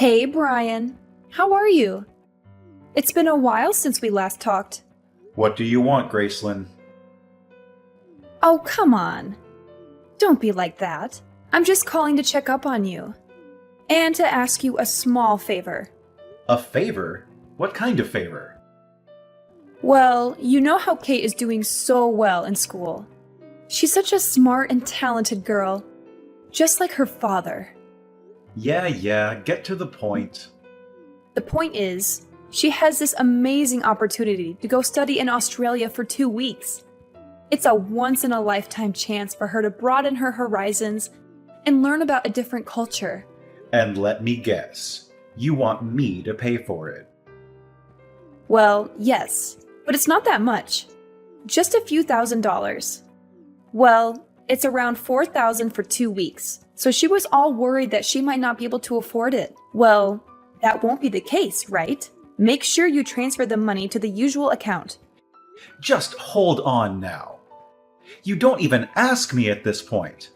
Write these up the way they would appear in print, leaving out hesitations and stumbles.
Hey, Brian. How are you? It's been a while since we last talked. What do you want, Gracelyn? Oh, come on. Don't be like that. I'm just calling to check up on you. And to ask you a small favor. A favor? What kind of favor? Well, you know how Kate is doing so well in school. She's such a smart and talented girl. Just like her father. Yeah, get to the point. The point is, she has this amazing opportunity to go study in Australia for 2 weeks. It's a once-in-a-lifetime chance for her to broaden her horizons and learn about a different culture. And let me guess, you want me to pay for it. Well, yes, but it's not that much. Just a few $1,000s. Well, it's around $4,000 for 2 weeks, so she was all worried that she might not be able to afford it. Well, that won't be the case, right? Make sure you transfer the money to the usual account. Just hold on now. You don't even ask me at this point.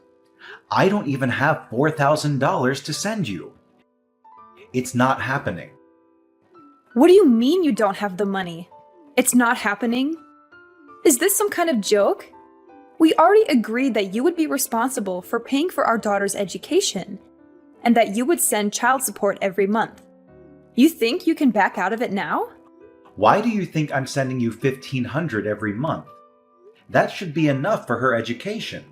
I don't even have $4,000 to send you. It's not happening. What do you mean you don't have the money? It's not happening? Is this some kind of joke? We already agreed that you would be responsible for paying for our daughter's education, and that you would send child support every month. You think you can back out of it now? Why do you think I'm sending you $1,500 every month? That should be enough for her education.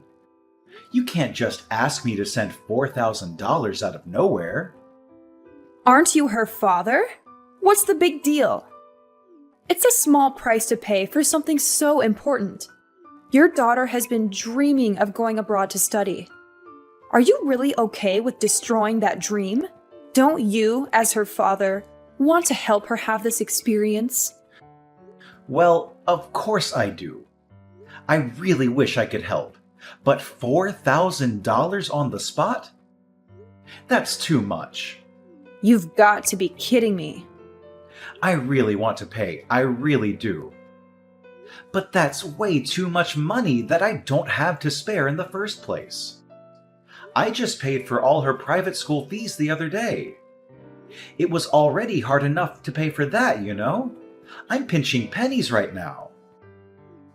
You can't just ask me to send $4,000 out of nowhere. Aren't you her father? What's the big deal? It's a small price to pay for something so important. Your daughter has been dreaming of going abroad to study. Are you really okay with destroying that dream? Don't you, as her father, want to help her have this experience? Well, of course I do. I really wish I could help, but $4,000 on the spot? That's too much. You've got to be kidding me. I really want to pay, I really do. But that's way too much money that I don't have to spare in the first place. I just paid for all her private school fees the other day. It was already hard enough to pay for that, you know? I'm pinching pennies right now.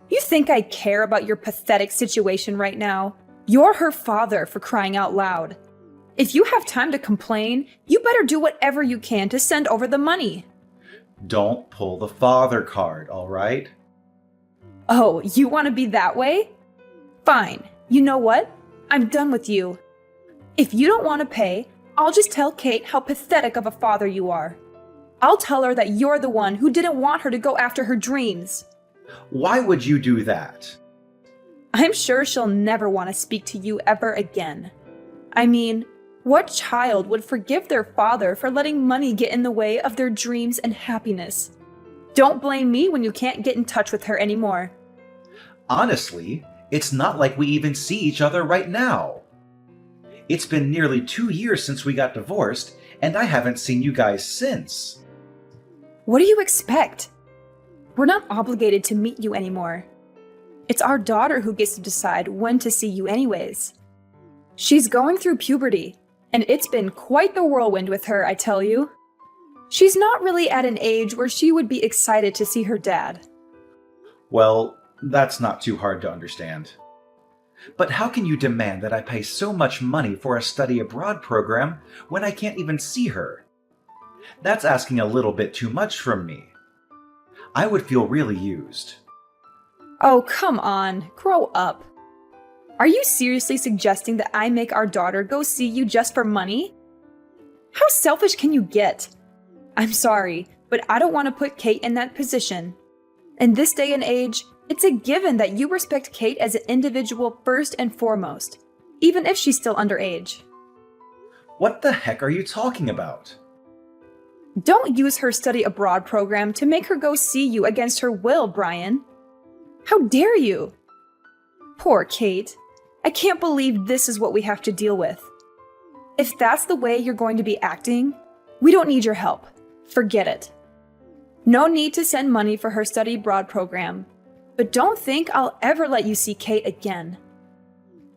You think I care about your pathetic situation right now? You're her father, for crying out loud. If you have time to complain, you better do whatever you can to send over the money. Don't pull the father card, all right? Oh, you want to be that way? Fine. You know what? I'm done with you. If you don't want to pay, I'll just tell Kate how pathetic of a father you are. I'll tell her that you're the one who didn't want her to go after her dreams. Why would you do that? I'm sure she'll never want to speak to you ever again. I mean, what child would forgive their father for letting money get in the way of their dreams and happiness? Don't blame me when you can't get in touch with her anymore. Honestly, it's not like we even see each other right now. It's been nearly 2 years since we got divorced, and I haven't seen you guys since. What do you expect? We're not obligated to meet you anymore. It's our daughter who gets to decide when to see you anyways. She's going through puberty, and it's been quite the whirlwind with her, I tell you. She's not really at an age where she would be excited to see her dad. Well, that's not too hard to understand. But how can you demand that I pay so much money for a study abroad program when I can't even see her? That's asking a little bit too much from me. I would feel really used. Oh, come on, grow up. Are you seriously suggesting that I make our daughter go see you just for money? How selfish can you get? I'm sorry, but I don't want to put Kate in that position. In this day and age, it's a given that you respect Kate as an individual first and foremost, even if she's still underage. What the heck are you talking about? Don't use her study abroad program to make her go see you against her will, Brian. How dare you? Poor Kate. I can't believe this is what we have to deal with. If that's the way you're going to be acting, we don't need your help. Forget it. No need to send money for her study abroad program, but don't think I'll ever let you see Kate again.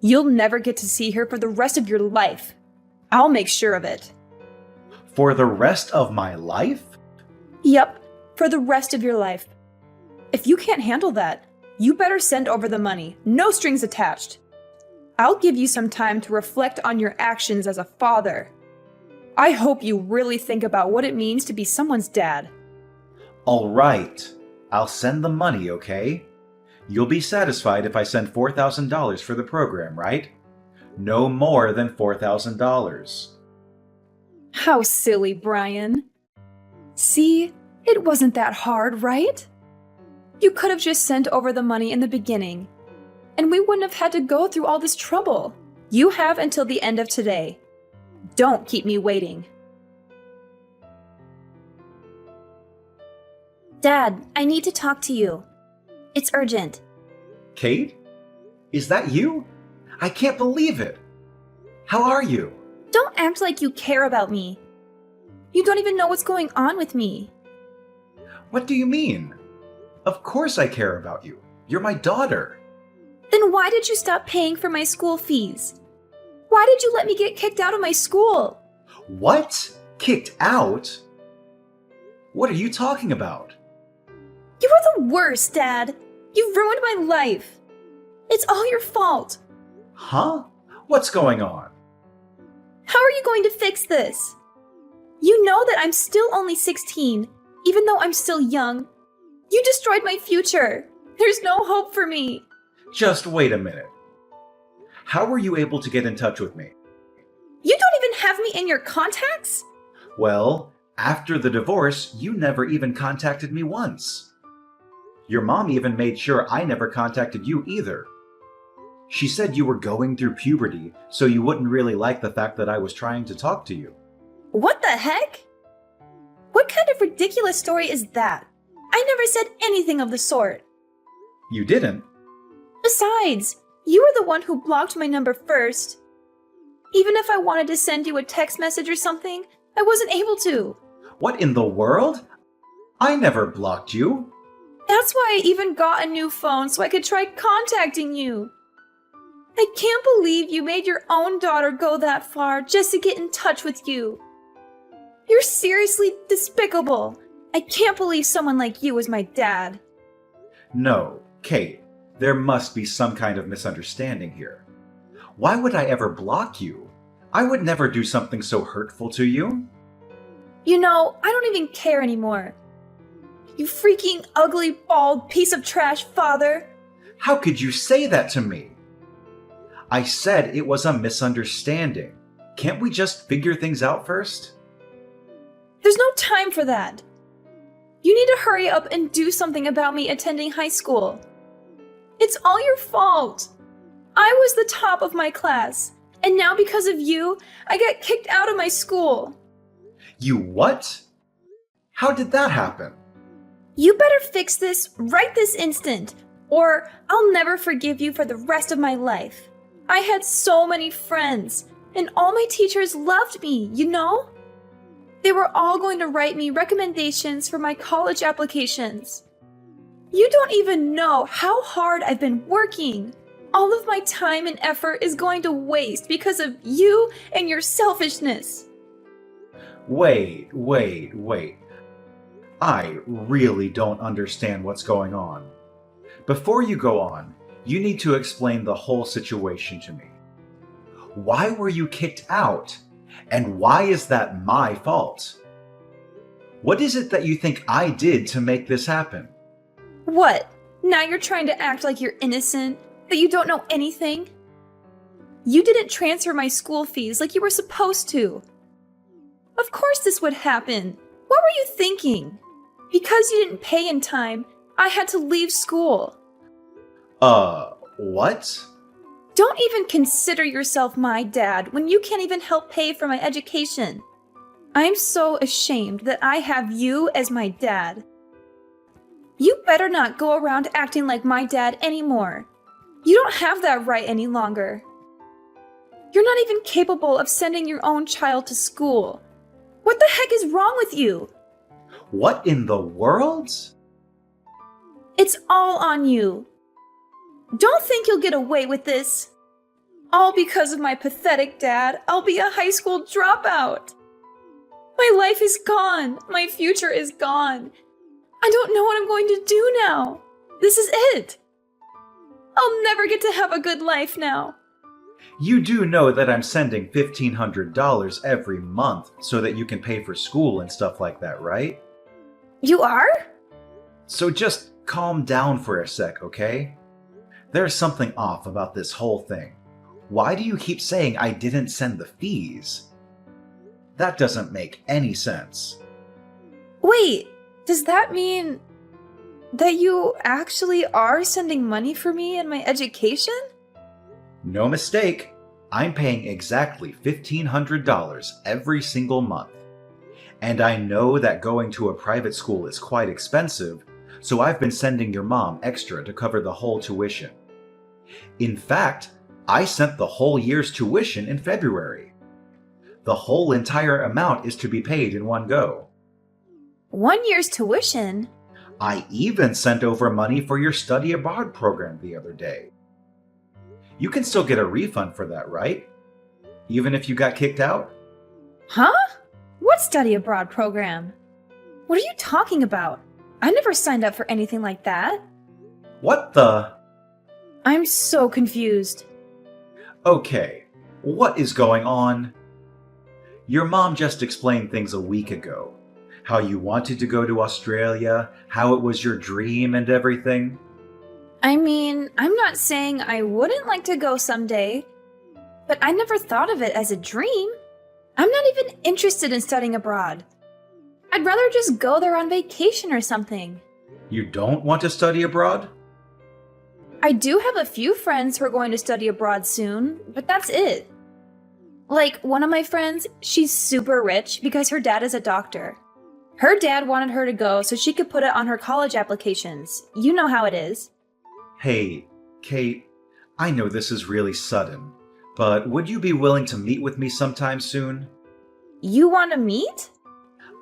You'll never get to see her for the rest of your life. I'll make sure of it. For the rest of my life? Yep, for the rest of your life. If you can't handle that, you better send over the money, no strings attached. I'll give you some time to reflect on your actions as a father. I hope you really think about what it means to be someone's dad. All right, I'll send the money, okay? You'll be satisfied if I send $4,000 for the program, right? No more than $4,000. How silly, Brian. See, it wasn't that hard, right? You could have just sent over the money in the beginning, and we wouldn't have had to go through all this trouble. You have until the end of today. Don't keep me waiting. Dad, I need to talk to you. It's urgent. Kate? Is that you? I can't believe it. How are you? Don't act like you care about me. You don't even know what's going on with me. What do you mean? Of course I care about you. You're my daughter. Then why did you stop paying for my school fees? Why did you let me get kicked out of my school? What? Kicked out? What are you talking about? You are the worst, Dad. You ruined my life. It's all your fault. Huh? What's going on? How are you going to fix this? You know that I'm still only 16, even though I'm still young. You destroyed my future. There's no hope for me. Just wait a minute. How were you able to get in touch with me? You don't even have me in your contacts? Well, after the divorce, you never even contacted me once. Your mom even made sure I never contacted you either. She said you were going through puberty, so you wouldn't really like the fact that I was trying to talk to you. What the heck? What kind of ridiculous story is that? I never said anything of the sort. You didn't? Besides, you were the one who blocked my number first. Even if I wanted to send you a text message or something, I wasn't able to. What in the world? I never blocked you. That's why I even got a new phone so I could try contacting you. I can't believe you made your own daughter go that far just to get in touch with you. You're seriously despicable. I can't believe someone like you is my dad. No, Kate, there must be some kind of misunderstanding here. Why would I ever block you? I would never do something so hurtful to you. You know, I don't even care anymore. You freaking ugly, bald piece of trash, father. How could you say that to me? I said it was a misunderstanding. Can't we just figure things out first? There's no time for that. You need to hurry up and do something about me attending high school. It's all your fault. I was the top of my class, and now because of you, I got kicked out of my school. You what? How did that happen? You better fix this right this instant, or I'll never forgive you for the rest of my life. I had so many friends, and all my teachers loved me, you know? They were all going to write me recommendations for my college applications. You don't even know how hard I've been working. All of my time and effort is going to waste because of you and your selfishness. Wait. I really don't understand what's going on. Before you go on, you need to explain the whole situation to me. Why were you kicked out? And why is that my fault? What is it that you think I did to make this happen? What? Now you're trying to act like you're innocent, that you don't know anything? You didn't transfer my school fees like you were supposed to. Of course this would happen. What were you thinking? Because you didn't pay in time, I had to leave school. What? Don't even consider yourself my dad when you can't even help pay for my education. I'm so ashamed that I have you as my dad. You better not go around acting like my dad anymore. You don't have that right any longer. You're not even capable of sending your own child to school. What the heck is wrong with you? What in the world? It's all on you. Don't think you'll get away with this. All because of my pathetic dad, I'll be a high school dropout. My life is gone. My future is gone. I don't know what I'm going to do now. This is it. I'll never get to have a good life now. You do know that I'm sending $1,500 every month so that you can pay for school and stuff like that, right? You are? So just calm down for a sec, okay? There's something off about this whole thing. Why do you keep saying I didn't send the fees? That doesn't make any sense. Wait, does that mean that you actually are sending money for me and my education? No mistake. I'm paying exactly $1,500 every single month. And I know that going to a private school is quite expensive, so I've been sending your mom extra to cover the whole tuition. In fact, I sent the whole year's tuition in February. The whole entire amount is to be paid in one go. 1 year's tuition? I even sent over money for your study abroad program the other day. You can still get a refund for that, right? Even if you got kicked out? Huh? What study abroad program? What are you talking about? I never signed up for anything like that. What the? I'm so confused. Okay, what is going on? Your mom just explained things a week ago. How you wanted to go to Australia, how it was your dream and everything. I mean, I'm not saying I wouldn't like to go someday, but I never thought of it as a dream. I'm not even interested in studying abroad. I'd rather just go there on vacation or something. You don't want to study abroad? I do have a few friends who are going to study abroad soon, but that's it. Like, one of my friends, she's super rich because her dad is a doctor. Her dad wanted her to go so she could put it on her college applications. You know how it is. Hey, Kate, I know this is really sudden, but would you be willing to meet with me sometime soon? You want to meet?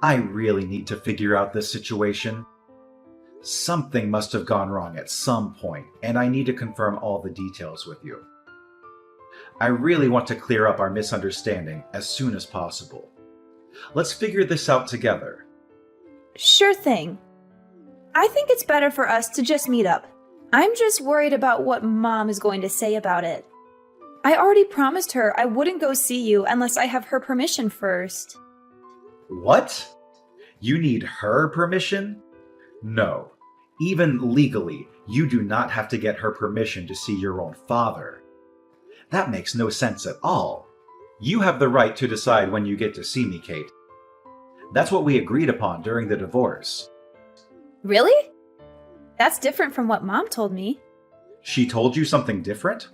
I really need to figure out this situation. Something must have gone wrong at some point, and I need to confirm all the details with you. I really want to clear up our misunderstanding as soon as possible. Let's figure this out together. Sure thing. I think it's better for us to just meet up. I'm just worried about what Mom is going to say about it. I already promised her I wouldn't go see you unless I have her permission first. What? You need her permission? No. Even legally, you do not have to get her permission to see your own father. That makes no sense at all. You have the right to decide when you get to see me, Kate. That's what we agreed upon during the divorce. Really? That's different from what Mom told me. She told you something different?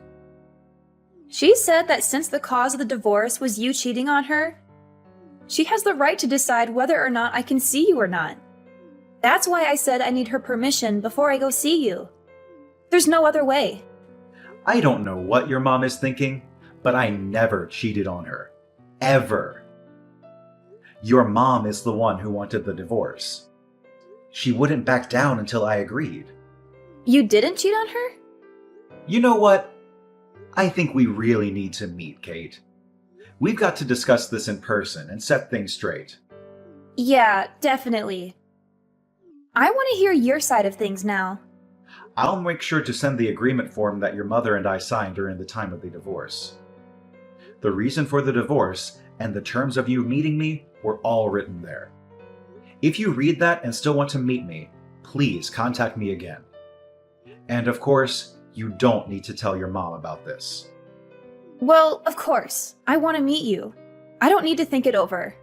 She said that since the cause of the divorce was you cheating on her, she has the right to decide whether or not I can see you or not. That's why I said I need her permission before I go see you. There's no other way. I don't know what your mom is thinking, but I never cheated on her. Ever. Your mom is the one who wanted the divorce. She wouldn't back down until I agreed. You didn't cheat on her? You know what? I think we really need to meet, Kate. We've got to discuss this in person and set things straight. Yeah, definitely. I want to hear your side of things now. I'll make sure to send the agreement form that your mother and I signed during the time of the divorce. The reason for the divorce and the terms of you meeting me were all written there. If you read that and still want to meet me, please contact me again. And of course, you don't need to tell your mom about this. Well, of course. I want to meet you. I don't need to think it over.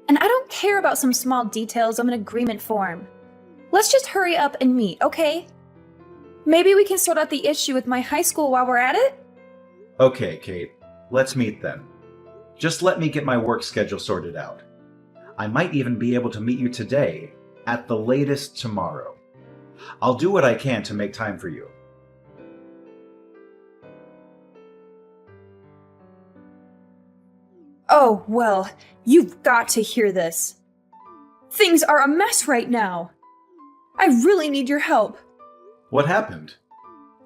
And I don't care about some small details of an agreement form. Let's just hurry up and meet, okay? Maybe we can sort out the issue with my high school while we're at it? Okay, Kate. Let's meet then. Just let me get my work schedule sorted out. I might even be able to meet you today, at the latest tomorrow. I'll do what I can to make time for you. Oh, well, you've got to hear this. Things are a mess right now. I really need your help. What happened?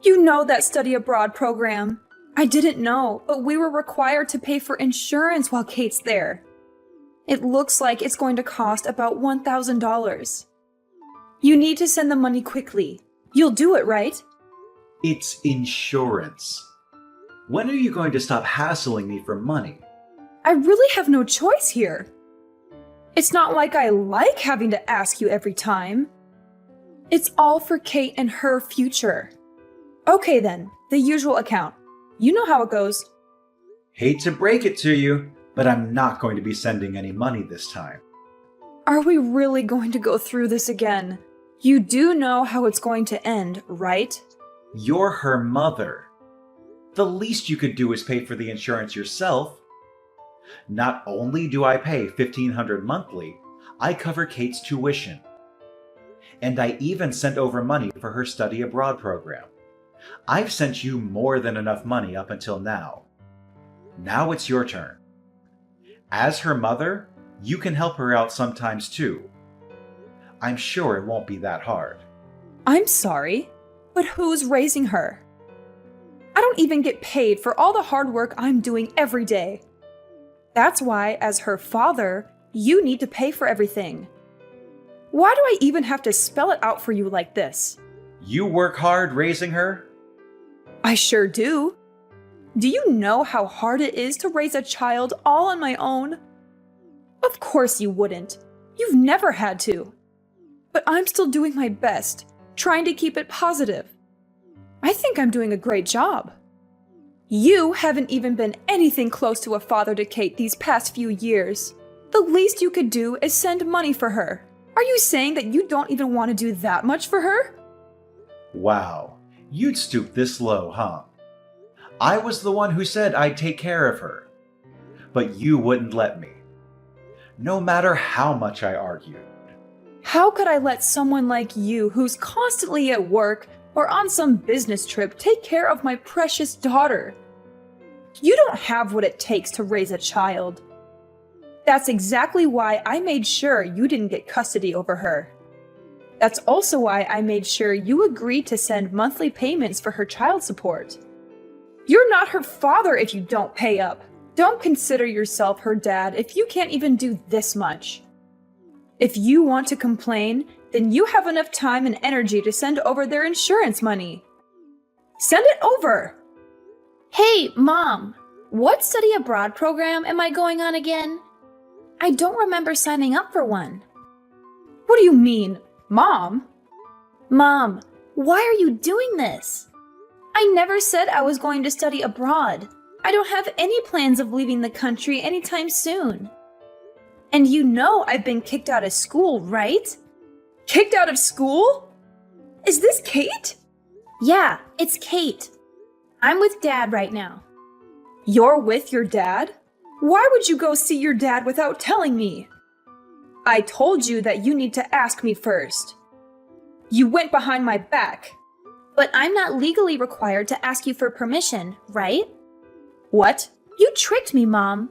You know that study abroad program. I didn't know, but we were required to pay for insurance while Kate's there. It looks like it's going to cost about $1,000. You need to send the money quickly. You'll do it, right? It's insurance. When are you going to stop hassling me for money? I really have no choice here. It's not like I like having to ask you every time. It's all for Kate and her future. Okay then, the usual account. You know how it goes. Hate to break it to you, but I'm not going to be sending any money this time. Are we really going to go through this again? You do know how it's going to end, right? You're her mother. The least you could do is pay for the insurance yourself. Not only do I pay $1,500 monthly, I cover Kate's tuition. And I even sent over money for her study abroad program. I've sent you more than enough money up until now. Now it's your turn. As her mother, you can help her out sometimes too. I'm sure it won't be that hard. I'm sorry, but who's raising her? I don't even get paid for all the hard work I'm doing every day. That's why, as her father, you need to pay for everything. Why do I even have to spell it out for you like this? You work hard raising her? I sure do. Do you know how hard it is to raise a child all on my own? Of course you wouldn't. You've never had to. But I'm still doing my best, trying to keep it positive. I think I'm doing a great job. You haven't even been anything close to a father to Kate these past few years. The least you could do is send money for her. Are you saying that you don't even want to do that much for her? Wow, you'd stoop this low, huh? I was the one who said I'd take care of her. But you wouldn't let me. No matter how much I argued. How could I let someone like you, who's constantly at work or on some business trip, take care of my precious daughter? You don't have what it takes to raise a child. That's exactly why I made sure you didn't get custody over her. That's also why I made sure you agreed to send monthly payments for her child support. You're not her father if you don't pay up. Don't consider yourself her dad if you can't even do this much. If you want to complain, then you have enough time and energy to send over their insurance money. Send it over! Hey, Mom, what study abroad program am I going on again? I don't remember signing up for one. What do you mean, Mom? Mom, why are you doing this? I never said I was going to study abroad. I don't have any plans of leaving the country anytime soon. And you know I've been kicked out of school, right? Kicked out of school? Is this Kate? Yeah, it's Kate. I'm with Dad right now. You're with your dad? Why would you go see your dad without telling me? I told you that you need to ask me first. You went behind my back. But I'm not legally required to ask you for permission, right? What? You tricked me, Mom.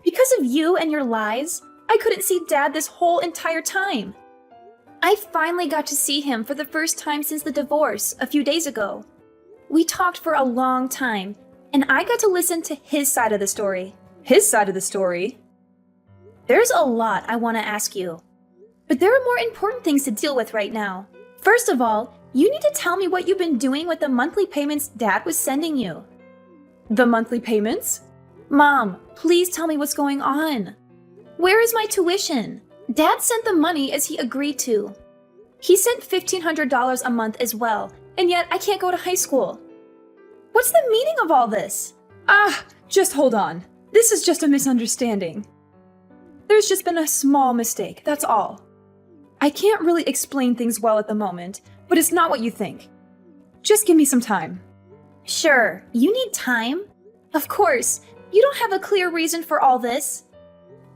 Because of you and your lies, I couldn't see Dad this whole entire time. I finally got to see him for the first time since the divorce a few days ago. We talked for a long time, and I got to listen to his side of the story. His side of the story? There's a lot I want to ask you. But there are more important things to deal with right now. First of all, you need to tell me what you've been doing with the monthly payments Dad was sending you. The monthly payments? Mom, please tell me what's going on. Where is my tuition? Dad sent the money as he agreed to. He sent $1,500 a month as well, and yet I can't go to high school. What's the meaning of all this? Just hold on. This is just a misunderstanding. There's just been a small mistake, that's all. I can't really explain things well at the moment, but it's not what you think. Just give me some time. Sure, you need time. Of course, you don't have a clear reason for all this.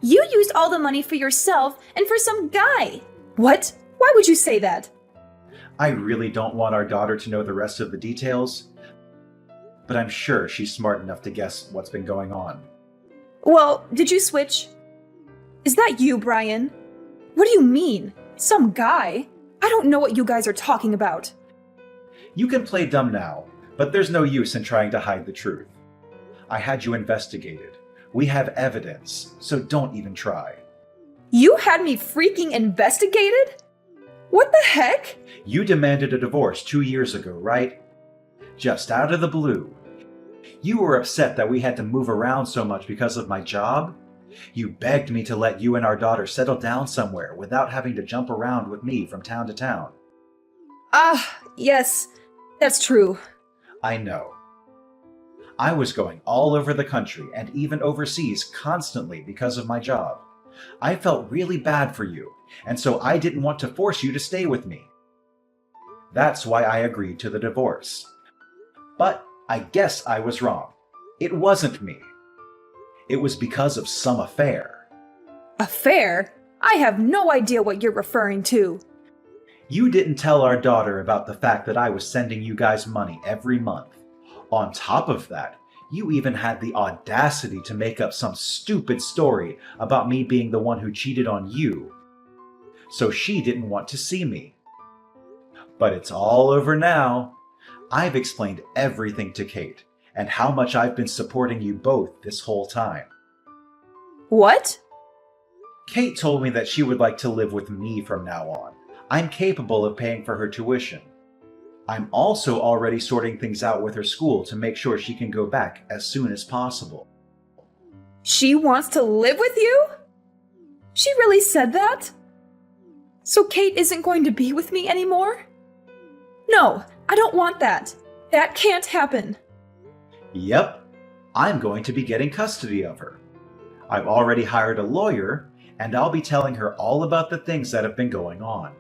You used all the money for yourself and for some guy. What? Why would you say that? I really don't want our daughter to know the rest of the details, but I'm sure she's smart enough to guess what's been going on. Well, did you switch? Is that you, Brian? What do you mean? Some guy? I don't know what you guys are talking about. You can play dumb now, but there's no use in trying to hide the truth. I had you investigated. We have evidence, so don't even try. You had me freaking investigated? What the heck? You demanded a divorce 2 years ago, right? Just out of the blue. You were upset that we had to move around so much because of my job. You begged me to let you and our daughter settle down somewhere without having to jump around with me from town to town. Ah, yes, that's true. I know. I was going all over the country and even overseas constantly because of my job. I felt really bad for you, and so I didn't want to force you to stay with me. That's why I agreed to the divorce. But I guess I was wrong. It wasn't me. It was because of some affair. Affair? I have no idea what you're referring to. You didn't tell our daughter about the fact that I was sending you guys money every month. On top of that, you even had the audacity to make up some stupid story about me being the one who cheated on you. So she didn't want to see me. But it's all over now. I've explained everything to Kate, and how much I've been supporting you both this whole time. What? Kate told me that she would like to live with me from now on. I'm capable of paying for her tuition. I'm also already sorting things out with her school to make sure she can go back as soon as possible. She wants to live with you? She really said that? So Kate isn't going to be with me anymore? No, I don't want that. That can't happen. Yep, I'm going to be getting custody of her. I've already hired a lawyer, and I'll be telling her all about the things that have been going on.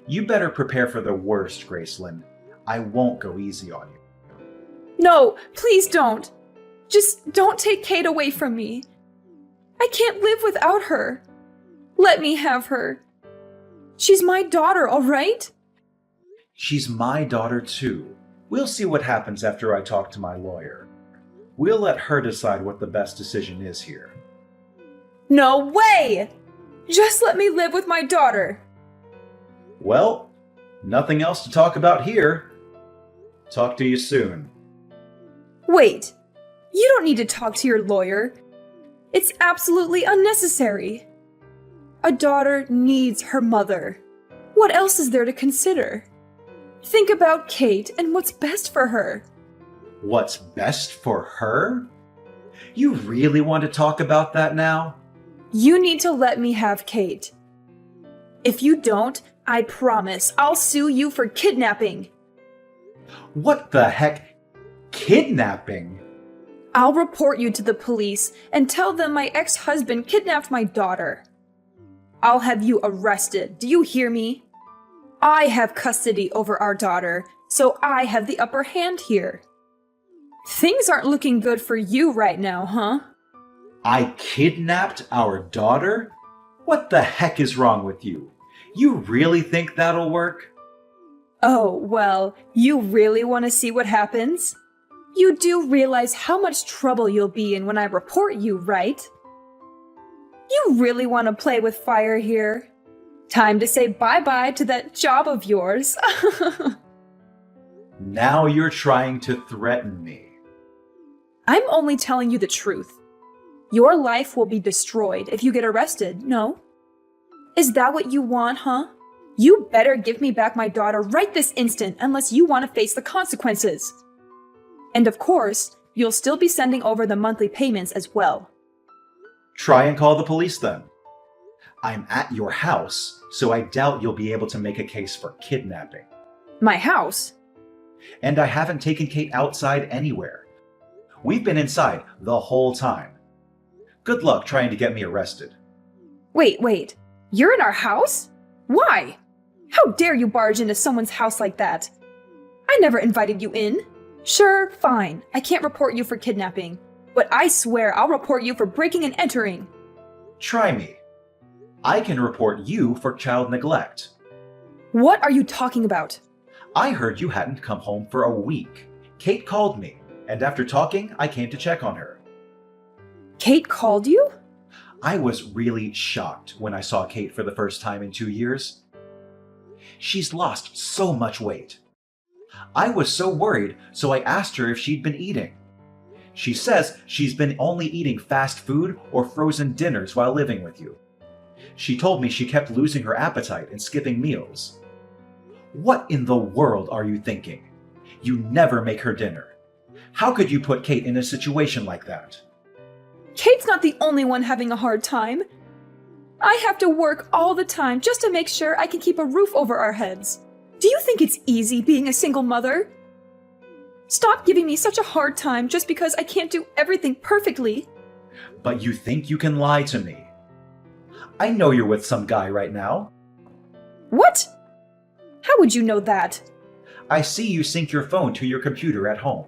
You better prepare for the worst, Graceland. I won't go easy on you. No, please don't. Just don't take Kate away from me. I can't live without her. Let me have her. She's my daughter, all right? She's my daughter too. We'll see what happens after I talk to my lawyer. We'll let her decide what the best decision is here. No way! Just let me live with my daughter. Well, nothing else to talk about here. Talk to you soon. Wait, you don't need to talk to your lawyer. It's absolutely unnecessary. A daughter needs her mother. What else is there to consider? Think about Kate and what's best for her. What's best for her? You really want to talk about that now? You need to let me have Kate. If you don't, I promise I'll sue you for kidnapping. What the heck? Kidnapping? I'll report you to the police and tell them my ex-husband kidnapped my daughter. I'll have you arrested. Do you hear me? I have custody over our daughter, so I have the upper hand here. Things aren't looking good for you right now, huh? I kidnapped our daughter? What the heck is wrong with you? You really think that'll work? Oh, well, you really want to see what happens? You do realize how much trouble you'll be in when I report you, right? You really want to play with fire here? Time to say bye-bye to that job of yours. Now you're trying to threaten me. I'm only telling you the truth. Your life will be destroyed if you get arrested, no? Is that what you want, huh? You better give me back my daughter right this instant unless you want to face the consequences. And of course, you'll still be sending over the monthly payments as well. Try and call the police then. I'm at your house, so I doubt you'll be able to make a case for kidnapping. My house? And I haven't taken Kate outside anywhere. We've been inside the whole time. Good luck trying to get me arrested. Wait. You're in our house? Why? How dare you barge into someone's house like that? I never invited you in. Sure, fine. I can't report you for kidnapping. But I swear I'll report you for breaking and entering. Try me. I can report you for child neglect. What are you talking about? I heard you hadn't come home for a week. Kate called me, and after talking, I came to check on her. Kate called you? I was really shocked when I saw Kate for the first time in 2 years. She's lost so much weight. I was so worried, so I asked her if she'd been eating. She says she's been only eating fast food or frozen dinners while living with you. She told me she kept losing her appetite and skipping meals. What in the world are you thinking? You never make her dinner. How could you put Kate in a situation like that? Kate's not the only one having a hard time. I have to work all the time just to make sure I can keep a roof over our heads. Do you think it's easy being a single mother? Stop giving me such a hard time just because I can't do everything perfectly. But you think you can lie to me? I know you're with some guy right now. What? How would you know that? I see you sync your phone to your computer at home.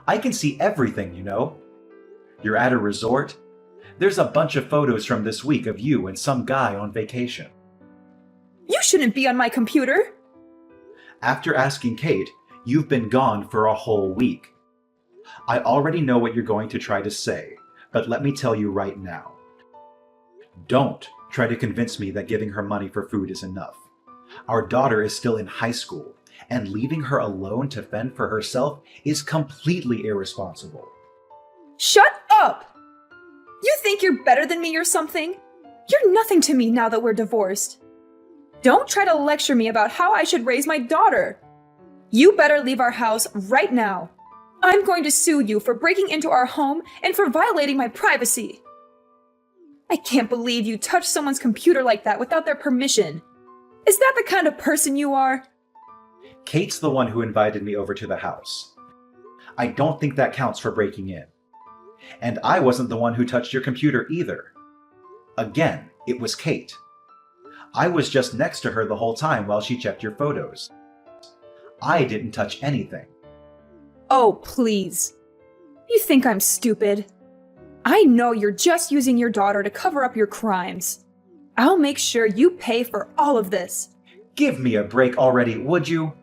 I can see everything, you know. You're at a resort. There's a bunch of photos from this week of you and some guy on vacation. You shouldn't be on my computer. After asking Kate, you've been gone for a whole week. I already know what you're going to try to say, but let me tell you right now. Don't try to convince me that giving her money for food is enough. Our daughter is still in high school, and leaving her alone to fend for herself is completely irresponsible. Shut up! You think you're better than me or something? You're nothing to me now that we're divorced. Don't try to lecture me about how I should raise my daughter. You better leave our house right now. I'm going to sue you for breaking into our home and for violating my privacy. I can't believe you touched someone's computer like that without their permission. Is that the kind of person you are? Kate's the one who invited me over to the house. I don't think that counts for breaking in. And I wasn't the one who touched your computer either. Again, it was Kate. I was just next to her the whole time while she checked your photos. I didn't touch anything. Oh, please. You think I'm stupid? I know you're just using your daughter to cover up your crimes. I'll make sure you pay for all of this. Give me a break already, would you?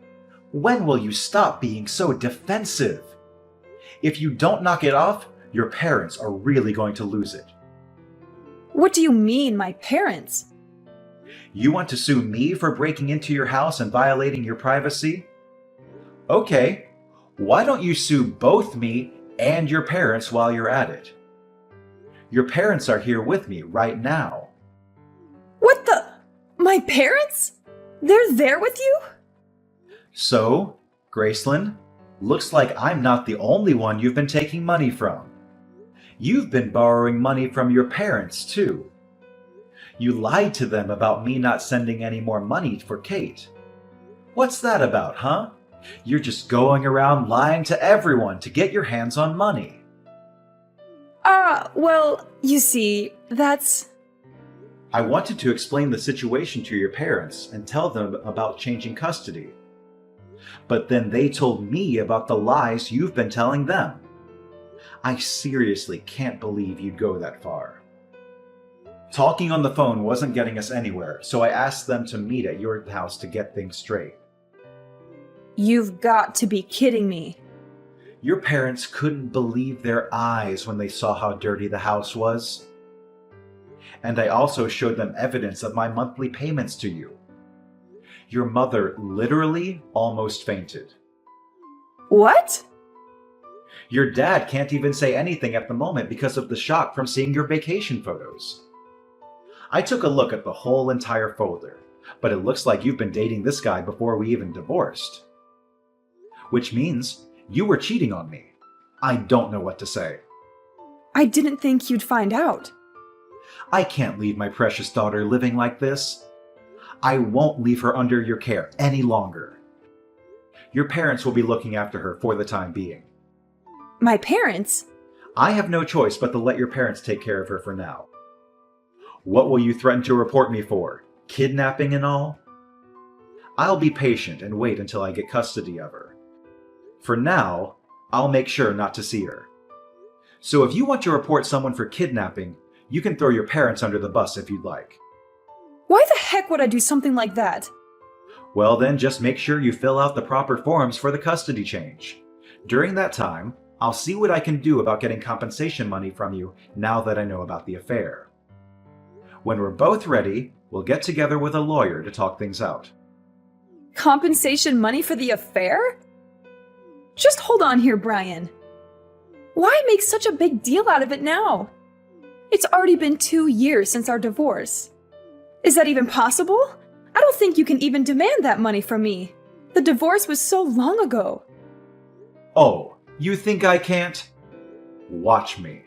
When will you stop being so defensive? If you don't knock it off, your parents are really going to lose it. What do you mean, my parents? You want to sue me for breaking into your house and violating your privacy? Okay, why don't you sue both me and your parents while you're at it? Your parents are here with me right now. What the? My parents? They're there with you? So, Gracelyn, looks like I'm not the only one you've been taking money from. You've been borrowing money from your parents, too. You lied to them about me not sending any more money for Kate. What's that about, huh? You're just going around lying to everyone to get your hands on money. Well, you see, that's... I wanted to explain the situation to your parents and tell them about changing custody. But then they told me about the lies you've been telling them. I seriously can't believe you'd go that far. Talking on the phone wasn't getting us anywhere, so I asked them to meet at your house to get things straight. You've got to be kidding me. Your parents couldn't believe their eyes when they saw how dirty the house was. And I also showed them evidence of my monthly payments to you. Your mother literally almost fainted. What? Your dad can't even say anything at the moment because of the shock from seeing your vacation photos. I took a look at the whole entire folder, but it looks like you've been dating this guy before we even divorced. Which means you were cheating on me. I don't know what to say. I didn't think you'd find out. I can't leave my precious daughter living like this. I won't leave her under your care any longer. Your parents will be looking after her for the time being. My parents? I have no choice but to let your parents take care of her for now. What will you threaten to report me for? Kidnapping and all? I'll be patient and wait until I get custody of her. For now, I'll make sure not to see her. So if you want to report someone for kidnapping, you can throw your parents under the bus if you'd like. Why the heck would I do something like that? Well then, just make sure you fill out the proper forms for the custody change. During that time, I'll see what I can do about getting compensation money from you now that I know about the affair. When we're both ready, we'll get together with a lawyer to talk things out. Compensation money for the affair? Just hold on here, Brian. Why make such a big deal out of it now? It's already been 2 years since our divorce. Is that even possible? I don't think you can even demand that money from me. The divorce was so long ago. Oh, you think I can't? Watch me.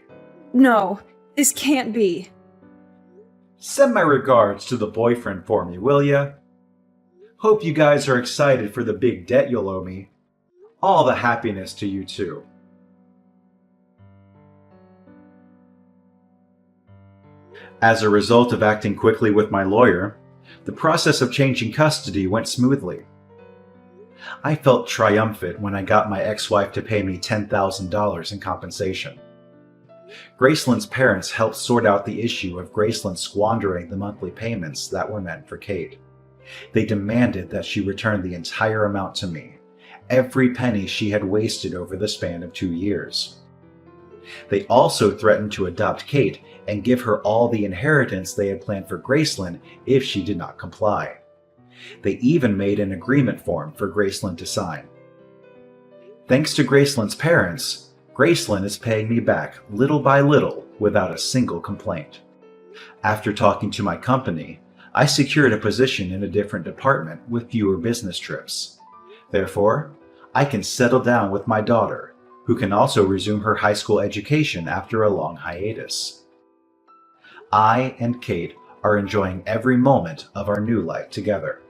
No, this can't be. Send my regards to the boyfriend for me, will ya? Hope you guys are excited for the big debt you'll owe me. All the happiness to you too. As a result of acting quickly with my lawyer, the process of changing custody went smoothly. I felt triumphant when I got my ex-wife to pay me $10,000 in compensation. Graceland's parents helped sort out the issue of Graceland squandering the monthly payments that were meant for Kate. They demanded that she return the entire amount to me, every penny she had wasted over the span of 2 years. They also threatened to adopt Kate and give her all the inheritance they had planned for Graceland if she did not comply. They even made an agreement form for Graceland to sign. Thanks to Graceland's parents, Graceland is paying me back little by little without a single complaint. After talking to my company, I secured a position in a different department with fewer business trips. Therefore, I can settle down with my daughter, who can also resume her high school education after a long hiatus. I and Kate are enjoying every moment of our new life together.